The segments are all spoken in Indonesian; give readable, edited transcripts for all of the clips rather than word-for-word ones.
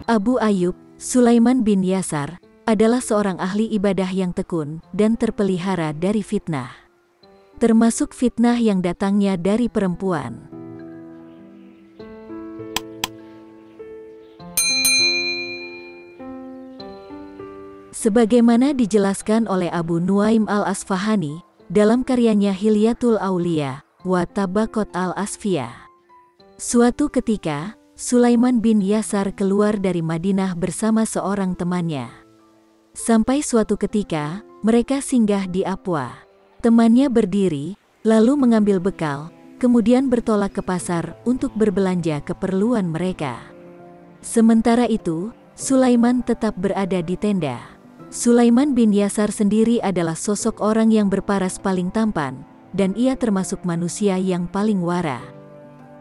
Abu Ayyub, Sulaiman bin Yasar, adalah seorang ahli ibadah yang tekun dan terpelihara dari fitnah. Termasuk fitnah yang datangnya dari perempuan. Sebagaimana dijelaskan oleh Abu Nuaim al-Asfahani dalam karyanya Hilyatul Aulia wa Tabaqat al-Asfiyah. Suatu ketika, Sulaiman bin Yasar keluar dari Madinah bersama seorang temannya. Sampai suatu ketika, mereka singgah di Apwa. Temannya berdiri, lalu mengambil bekal, kemudian bertolak ke pasar untuk berbelanja keperluan mereka. Sementara itu, Sulaiman tetap berada di tenda. Sulaiman bin Yasar sendiri adalah sosok orang yang berparas paling tampan, dan ia termasuk manusia yang paling wara.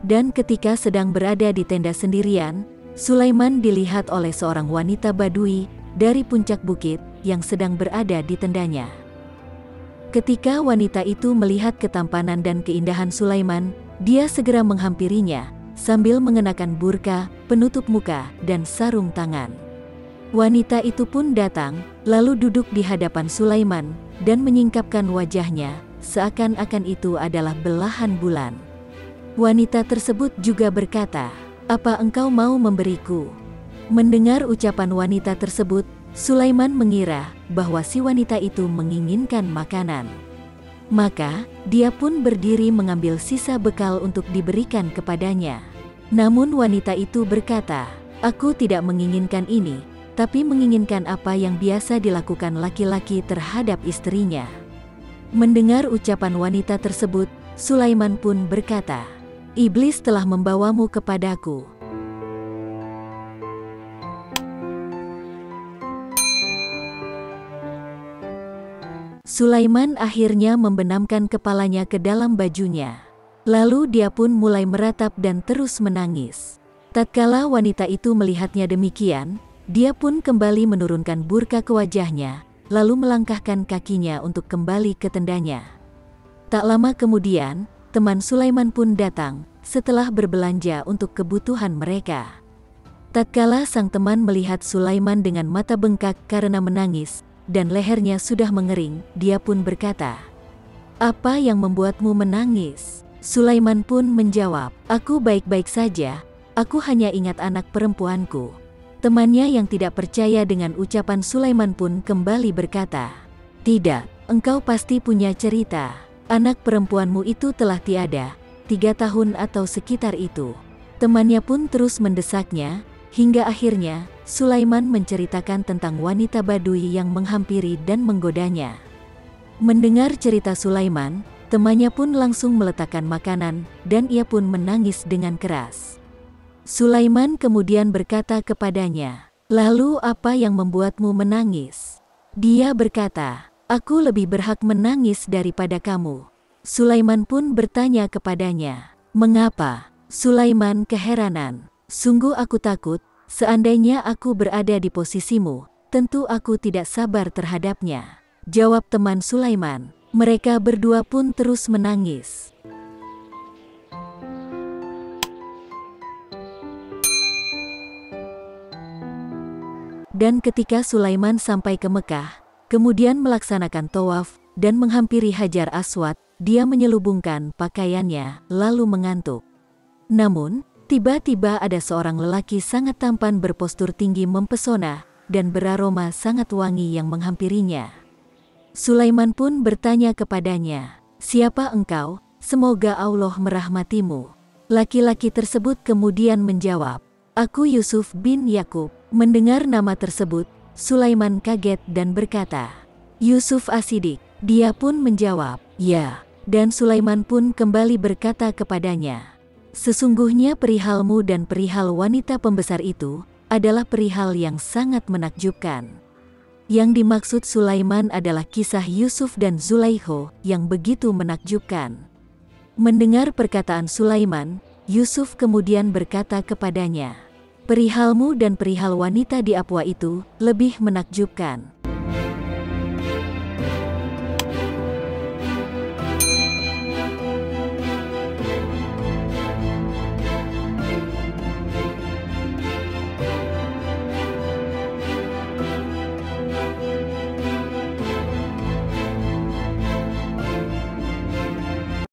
Dan ketika sedang berada di tenda sendirian, Sulaiman dilihat oleh seorang wanita Badui dari puncak bukit yang sedang berada di tendanya. Ketika wanita itu melihat ketampanan dan keindahan Sulaiman, dia segera menghampirinya sambil mengenakan burka, penutup muka, dan sarung tangan. Wanita itu pun datang, lalu duduk di hadapan Sulaiman dan menyingkapkan wajahnya, seakan-akan itu adalah belahan bulan. Wanita tersebut juga berkata, "Apa engkau mau memberiku?" Mendengar ucapan wanita tersebut, Sulaiman mengira bahwa si wanita itu menginginkan makanan. Maka, dia pun berdiri mengambil sisa bekal untuk diberikan kepadanya. Namun wanita itu berkata, "Aku tidak menginginkan ini, tapi menginginkan apa yang biasa dilakukan laki-laki terhadap istrinya." Mendengar ucapan wanita tersebut, Sulaiman pun berkata, "Iblis telah membawamu kepadaku." Sulaiman akhirnya membenamkan kepalanya ke dalam bajunya. Lalu dia pun mulai meratap dan terus menangis. Tatkala wanita itu melihatnya demikian, dia pun kembali menurunkan burka ke wajahnya, lalu melangkahkan kakinya untuk kembali ke tendanya. Tak lama kemudian, teman Sulaiman pun datang, setelah berbelanja untuk kebutuhan mereka. Tatkala sang teman melihat Sulaiman dengan mata bengkak karena menangis, dan lehernya sudah mengering, dia pun berkata, "Apa yang membuatmu menangis?" Sulaiman pun menjawab, "Aku baik-baik saja, aku hanya ingat anak perempuanku." Temannya yang tidak percaya dengan ucapan Sulaiman pun kembali berkata, "Tidak, engkau pasti punya cerita. Anak perempuanmu itu telah tiada, 3 tahun atau sekitar itu." Temannya pun terus mendesaknya, hingga akhirnya Sulaiman menceritakan tentang wanita Badui yang menghampiri dan menggodanya. Mendengar cerita Sulaiman, temannya pun langsung meletakkan makanan, dan ia pun menangis dengan keras. Sulaiman kemudian berkata kepadanya, "Lalu apa yang membuatmu menangis?" Dia berkata, "Aku lebih berhak menangis daripada kamu." Sulaiman pun bertanya kepadanya, "Mengapa?" Sulaiman keheranan, "Sungguh aku takut, seandainya aku berada di posisimu, tentu aku tidak sabar terhadapnya." Jawab teman Sulaiman. Mereka berdua pun terus menangis. Dan ketika Sulaiman sampai ke Mekah, kemudian melaksanakan tawaf dan menghampiri Hajar Aswad, dia menyelubungkan pakaiannya, lalu mengantuk. Namun, tiba-tiba ada seorang lelaki sangat tampan berpostur tinggi mempesona, dan beraroma sangat wangi yang menghampirinya. Sulaiman pun bertanya kepadanya, "Siapa engkau? Semoga Allah merahmatimu." Laki-laki tersebut kemudian menjawab, "Aku Yusuf bin Yakub." Mendengar nama tersebut, Sulaiman kaget dan berkata, "Yusuf As-Siddiq." Dia pun menjawab, "Ya." Dan Sulaiman pun kembali berkata kepadanya, "Sesungguhnya perihalmu dan perihal wanita pembesar itu adalah perihal yang sangat menakjubkan." Yang dimaksud Sulaiman adalah kisah Yusuf dan Zulaikha yang begitu menakjubkan. Mendengar perkataan Sulaiman, Yusuf kemudian berkata kepadanya, "Perihalmu dan perihal wanita di Apwa itu lebih menakjubkan."